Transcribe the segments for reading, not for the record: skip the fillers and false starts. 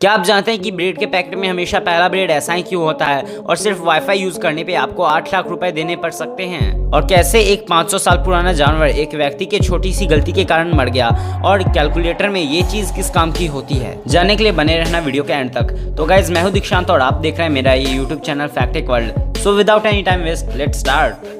क्या आप जानते हैं कि ब्रेड के पैकेट में हमेशा पहला ब्रेड ऐसा ही क्यों होता है और सिर्फ वाईफाई यूज करने पे आपको 8 लाख रुपए देने पड़ सकते हैं? और कैसे एक 500 साल पुराना जानवर एक व्यक्ति के छोटी सी गलती के कारण मर गया और कैलकुलेटर में ये चीज किस काम की होती है? जानने के लिए बने रहना वीडियो के एंड तक। तो गाइज, मैं हूं दीक्षांत और आप देख रहे हैं मेरा ये YouTube channel Fact Tech World. So without any time waste, let's start.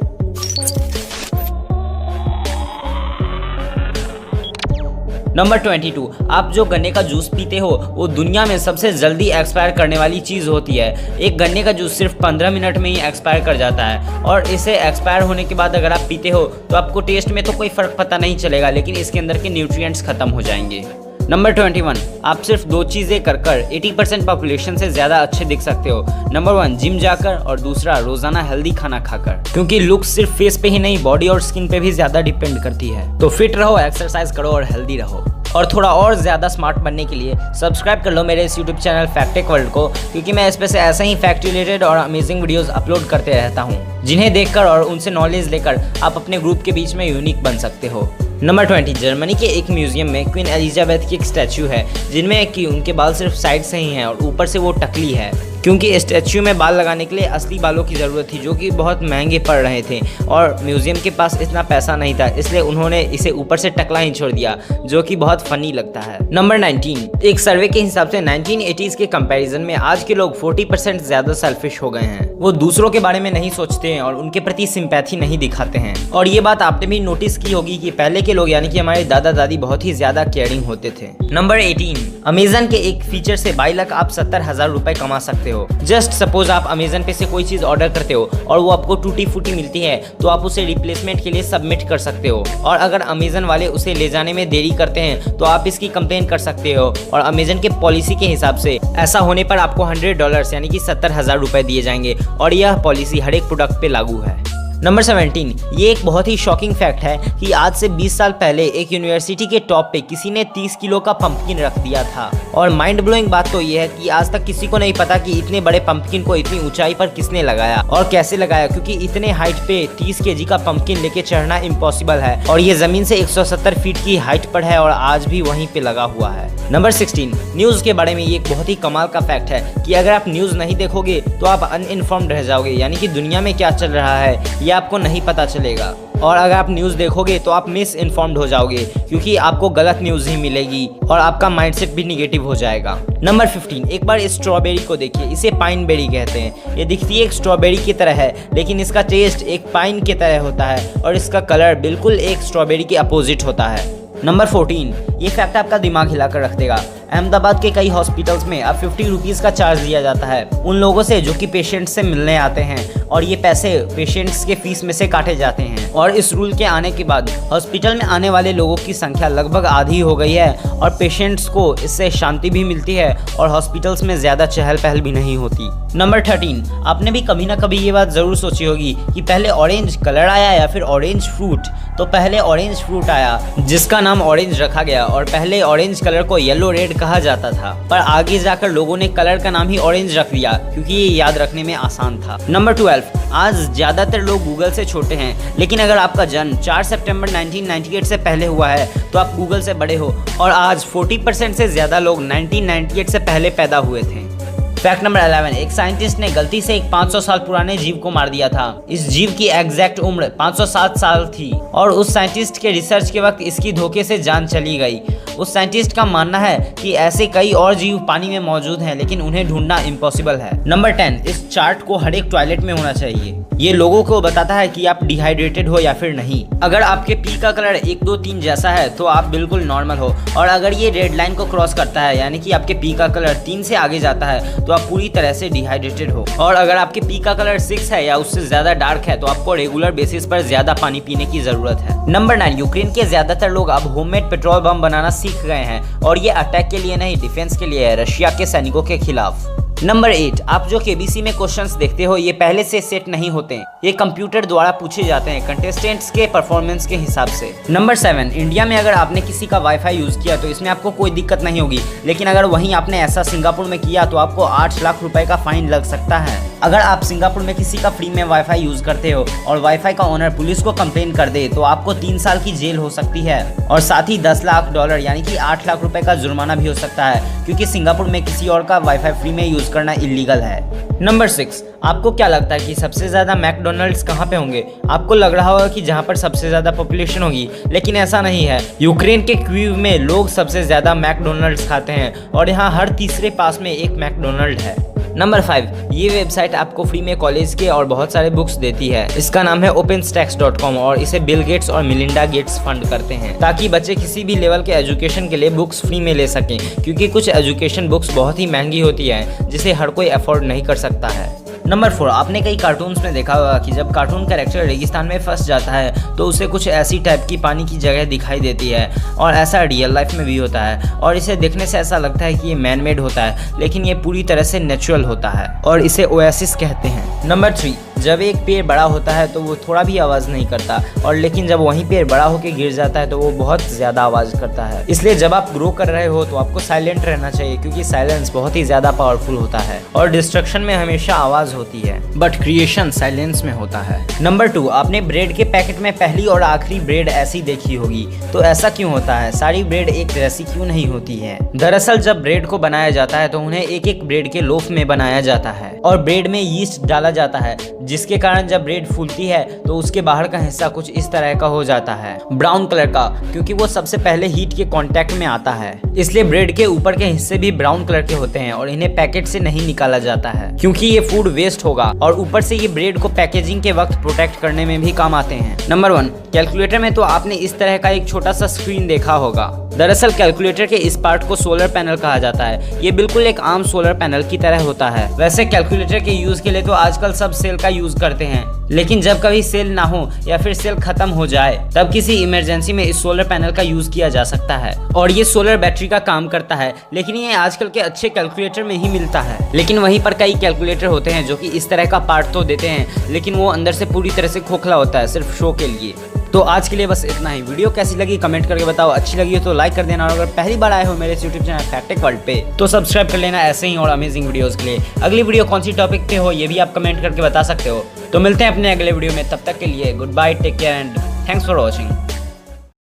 Number 22, आप जो गन्ने का जूस पीते हो वो दुनिया में सबसे जल्दी एक्सपायर करने वाली चीज़ होती है। एक गन्ने का जूस सिर्फ 15 मिनट में ही एक्सपायर कर जाता है और इसे एक्सपायर होने के बाद अगर आप पीते हो तो आपको टेस्ट में तो कोई फ़र्क पता नहीं चलेगा, लेकिन इसके अंदर के न्यूट्रिएंट्स खत्म हो जाएंगे। नंबर 21, आप सिर्फ दो चीज़ें कर 80% पॉपुलेशन से ज़्यादा अच्छे दिख सकते हो। नंबर 1, जिम जाकर और दूसरा रोजाना हेल्दी खाना खाकर, क्योंकि लुक सिर्फ फेस पे ही नहीं बॉडी और स्किन पे भी ज़्यादा डिपेंड करती है। तो फिट रहो, एक्सरसाइज करो और हेल्दी रहो। और थोड़ा और ज़्यादा स्मार्ट बनने के लिए सब्सक्राइब कर लो मेरे इस YouTube channel Fact Tech world को, क्योंकि मैं इस पे से ऐसे ही फैक्ट रिलेटेड और अमेजिंग वीडियोस अपलोड करते रहता हूँ, जिन्हें देखकर और उनसे नॉलेज लेकर आप अपने ग्रुप के बीच में यूनिक बन सकते हो। नंबर 20, जर्मनी के एक म्यूजियम में क्वीन एलिजाबेथ की एक स्टैचू है, जिनमें कि उनके बाल सिर्फ साइड से ही हैं और ऊपर से वो टकली है, क्योंकि स्टैचू में बाल लगाने के लिए असली बालों की ज़रूरत थी, जो कि बहुत महंगे पड़ रहे थे और म्यूजियम के पास इतना पैसा नहीं था, इसलिए उन्होंने इसे ऊपर से टकला ही छोड़ दिया, जो कि बहुत फनी लगता है। नंबर 19, एक सर्वे के हिसाब से 1980s के कंपैरिजन में आज के लोग 40% ज़्यादा सेल्फिश हो गए हैं। वो दूसरों के बारे में नहीं सोचते हैं और उनके प्रति सिंपैथी नहीं दिखाते हैं। और ये बात आपने भी नोटिस की होगी कि पहले के लोग यानी कि हमारे दादा दादी बहुत ही ज़्यादा केयरिंग होते थे। नंबर 18, अमेजन के एक फीचर से 22 लाख आप 70,000 रुपए कमा सकते हो। जस्ट सपोज आप अमेजन पे से कोई चीज ऑर्डर करते हो और वो आपको टूटी फूटी मिलती है, तो आप उसे रिप्लेसमेंट के लिए सबमिट कर सकते हो, और अगर अमेजन वाले उसे ले जाने में देरी करते हैं तो आप इसकी कंप्लेन कर सकते हो, और अमेजन के पॉलिसी के हिसाब से ऐसा होने पर आपको $100 यानी कि 70,000 रुपए दिए जाएंगे, और यह पॉलिसी हर एक प्रोडक्ट पे लागू है। नंबर 17, ये एक बहुत ही शॉकिंग फैक्ट है कि आज से 20 साल पहले एक यूनिवर्सिटी के टॉप पे किसी ने 30 किलो का पंपकिन रख दिया था। और माइंड ब्लोइंग बात तो ये है कि आज तक किसी को नहीं पता कि इतने बड़े पंपकिन को इतनी ऊंचाई पर किसने लगाया और कैसे लगाया, क्योंकि इतने हाइट पे 30 kg का पंपकिन लेके चढ़ना इम्पॉसिबल है, और ये जमीन से 170 फीट की हाइट पर है और आज भी वहीं पे लगा हुआ है। नंबर 16, न्यूज के बारे में ये एक बहुत ही कमाल का फैक्ट है कि अगर आप न्यूज नहीं देखोगे तो आप अनइन्फॉर्म्ड रह जाओगे, यानी कि दुनिया में क्या चल रहा है ये आपको नहीं पता चलेगा, और अगर आप न्यूज़ देखोगे तो आप मिस इन्फॉर्म्ड हो जाओगे, क्योंकि आपको गलत न्यूज़ ही मिलेगी और आपका माइंडसेट भी निगेटिव हो जाएगा। नंबर 15, एक बार इस स्ट्रॉबेरी को देखिए, इसे पाइन बेरी कहते हैं। ये दिखती है एक स्ट्रॉबेरी की तरह है, लेकिन इसका टेस्ट एक पाइन की तरह होता है और इसका कलर बिल्कुल एक स्ट्रॉबेरी के अपोजिट होता है। नंबर 14, ये फैक्ट आपका दिमाग हिलाकर रख देगा। अहमदाबाद के कई हॉस्पिटल्स में अब 50 रुपीज़ का चार्ज दिया जाता है उन लोगों से जो कि पेशेंट्स से मिलने आते हैं, और ये पैसे पेशेंट्स के फीस में से काटे जाते हैं। और इस रूल के आने के बाद हॉस्पिटल में आने वाले लोगों की संख्या लगभग आधी हो गई है और पेशेंट्स को इससे शांति भी मिलती है और हॉस्पिटल्स में ज़्यादा चहल पहल भी नहीं होती। नंबर 13, आपने भी कभी ना कभी ये बात ज़रूर सोची होगी कि पहले ऑरेंज कलर आया या फिर ऑरेंज फ्रूट। तो पहले ऑरेंज फ्रूट आया जिसका नाम ऑरेंज रखा गया, और पहले ऑरेंज कलर को येलो रेड कहा जाता था, पर आगे जाकर लोगों ने कलर का नाम ही ऑरेंज रख दिया क्योंकि ये याद रखने में आसान था। नंबर 12, आज ज़्यादातर लोग गूगल से छोटे हैं, लेकिन अगर आपका जन्म 4 सितंबर 1998 से पहले हुआ है तो आप गूगल से बड़े हो, और आज 40% से ज़्यादा लोग 1998 से पहले पैदा हुए थे। फैक्ट नंबर 11, एक साइंटिस्ट ने गलती से एक 500 साल पुराने जीव को मार दिया था। इस जीव की एग्जैक्ट उम्र 507 साल थी और उस साइंटिस्ट के रिसर्च के वक्त इसकी धोखे से जान चली गई। उस साइंटिस्ट का मानना है कि ऐसे कई और जीव पानी में मौजूद हैं, लेकिन उन्हें ढूंढना इम्पॉसिबल है। नंबर 10, इस चार्ट को हर एक टॉयलेट में होना चाहिए। ये लोगों को बताता है कि आप डिहाइड्रेटेड हो या फिर नहीं। अगर आपके पी का कलर 1, 2, 3 जैसा है तो आप बिल्कुल नॉर्मल हो, और अगर ये रेड लाइन को क्रॉस करता है यानी कि आपके पी का कलर 3 से आगे जाता है तो आप पूरी तरह से डिहाइड्रेटेड हो, और अगर आपके पी का कलर 6 है या उससे ज्यादा डार्क है तो आपको रेगुलर बेसिस पर ज्यादा पानी पीने की जरूरत है। नंबर 9, यूक्रेन के ज्यादातर लोग अब होममेड पेट्रोल बम बनाना सीख गए हैं, और ये अटैक के लिए नहीं डिफेंस के लिए है, रशिया के सैनिकों के खिलाफ। नंबर 8, आप जो केबीसी में क्वेश्चंस देखते हो ये पहले से सेट नहीं होते, ये कंप्यूटर द्वारा पूछे जाते हैं कंटेस्टेंट्स के परफॉर्मेंस के हिसाब से। नंबर 7, इंडिया में अगर आपने किसी का वाईफाई यूज किया तो इसमें आपको कोई दिक्कत नहीं होगी, लेकिन अगर वहीं आपने ऐसा सिंगापुर में किया तो आपको 8 लाख रुपए का फाइन लग सकता है। अगर आप सिंगापुर में किसी का फ्री में वाईफाई यूज करते हो और वाईफाई का ओनर पुलिस को कंप्लेन कर दे तो आपको 3 साल की जेल हो सकती है और साथ ही $10 लाख यानी कि 8 लाख रुपए का जुर्माना भी हो सकता है, क्योंकि सिंगापुर में किसी और का वाईफाई फ्री में यूज करना इलीगल है। नंबर 6, आपको क्या लगता है कि सबसे ज्यादा मैकडोनल्ड्स कहाँ पे होंगे? आपको लग रहा होगा कि जहाँ पर सबसे ज्यादा पॉपुलेशन होगी, लेकिन ऐसा नहीं है। यूक्रेन के क्वीव में लोग सबसे ज्यादा मैकडोनल्ड्स खाते हैं और यहाँ हर तीसरे पास में एक मैकडोनल्ड है। नंबर 5, ये वेबसाइट आपको फ्री में कॉलेज के और बहुत सारे बुक्स देती है। इसका नाम है openstacks.com और इसे बिल गेट्स और मिलिंडा गेट्स फंड करते हैं ताकि बच्चे किसी भी लेवल के एजुकेशन के लिए बुक्स फ्री में ले सकें, क्योंकि कुछ एजुकेशन बुक्स बहुत ही महंगी होती है जिसे हर कोई अफोर्ड नहीं कर सकता है। नंबर 4, आपने कई कार्टून्स में देखा होगा कि जब कार्टून कैरेक्टर रेगिस्तान में फंस जाता है तो उसे कुछ ऐसी टाइप की पानी की जगह दिखाई देती है, और ऐसा रियल लाइफ में भी होता है और इसे देखने से ऐसा लगता है कि ये मैन मेड होता है, लेकिन ये पूरी तरह से नेचुरल होता है और इसे ओएसिस कहते हैं। नंबर 3, जब एक पेड़ बड़ा होता है तो वो थोड़ा भी आवाज़ नहीं करता, और लेकिन जब वहीं पेड़ बड़ा होकर गिर जाता है तो वो बहुत ज़्यादा आवाज़ करता है। इसलिए जब आप ग्रो कर रहे हो तो आपको साइलेंट रहना चाहिए, क्योंकि साइलेंस बहुत ही ज़्यादा पावरफुल होता है और डिस्ट्रक्शन में हमेशा आवाज़ होती है, बट क्रिएशन साइलेंस में होता है। नंबर 2, आपने ब्रेड के पैकेट में पहली और आखिरी ब्रेड ऐसी देखी होगी, तो ऐसा क्यों होता है? सारी ब्रेड एक जैसी क्यों नहीं होती है? दरअसल जब ब्रेड को बनाया जाता है तो उन्हें एक एक ब्रेड के लोफ में बनाया जाता है और ब्रेड में यीस्ट डाला जाता है, जिसके कारण जब ब्रेड फूलती है तो उसके बाहर का हिस्सा कुछ इस तरह का हो जाता है, ब्राउन कलर का, क्योंकि वो सबसे पहले हीट के कांटेक्ट में आता है। इसलिए ब्रेड के ऊपर के हिस्से भी ब्राउन कलर के होते हैं और इन्हें पैकेट से नहीं निकाला जाता है, क्योंकि ये फूड वेस्ट होगा, और ऊपर से ये ब्रेड को पैकेजिंग के वक्त प्रोटेक्ट करने में भी काम आते हैं। नंबर 1, कैलकुलेटर में तो आपने इस तरह का एक छोटा सा स्क्रीन देखा होगा। दरअसल कैलकुलेटर के इस पार्ट को सोलर पैनल कहा जाता है। ये बिल्कुल एक आम सोलर पैनल की तरह होता है। वैसे कैलकुलेटर के यूज के लिए तो आजकल सब सेल का यूज करते हैं, लेकिन जब कभी सेल ना हो या फिर सेल खत्म हो जाए तब किसी इमरजेंसी में इस सोलर पैनल का यूज किया जा सकता है, और ये सोलर बैटरी का काम करता है, लेकिन ये आजकल के अच्छे कैलकुलेटर में ही मिलता है। लेकिन वहीं पर कई कैलकुलेटर होते हैं जो कि इस तरह का पार्ट तो देते हैं, लेकिन वो अंदर से पूरी तरह से खोखला होता है, सिर्फ शो के लिए। तो आज के लिए बस इतना ही। वीडियो कैसी लगी कमेंट करके बताओ, अच्छी लगी हो तो लाइक कर देना, और अगर पहली बार आए हो मेरे यूट्यूब चैनल फैक्ट वर्ल्ड पे तो सब्सक्राइब कर लेना ऐसे ही और अमेजिंग वीडियोस के लिए। अगली वीडियो कौन सी टॉपिक पे हो ये भी आप कमेंट करके बता सकते हो। तो मिलते हैं अपने अगले वीडियो में, तब तक के लिए goodbye, take care and thanks for watching.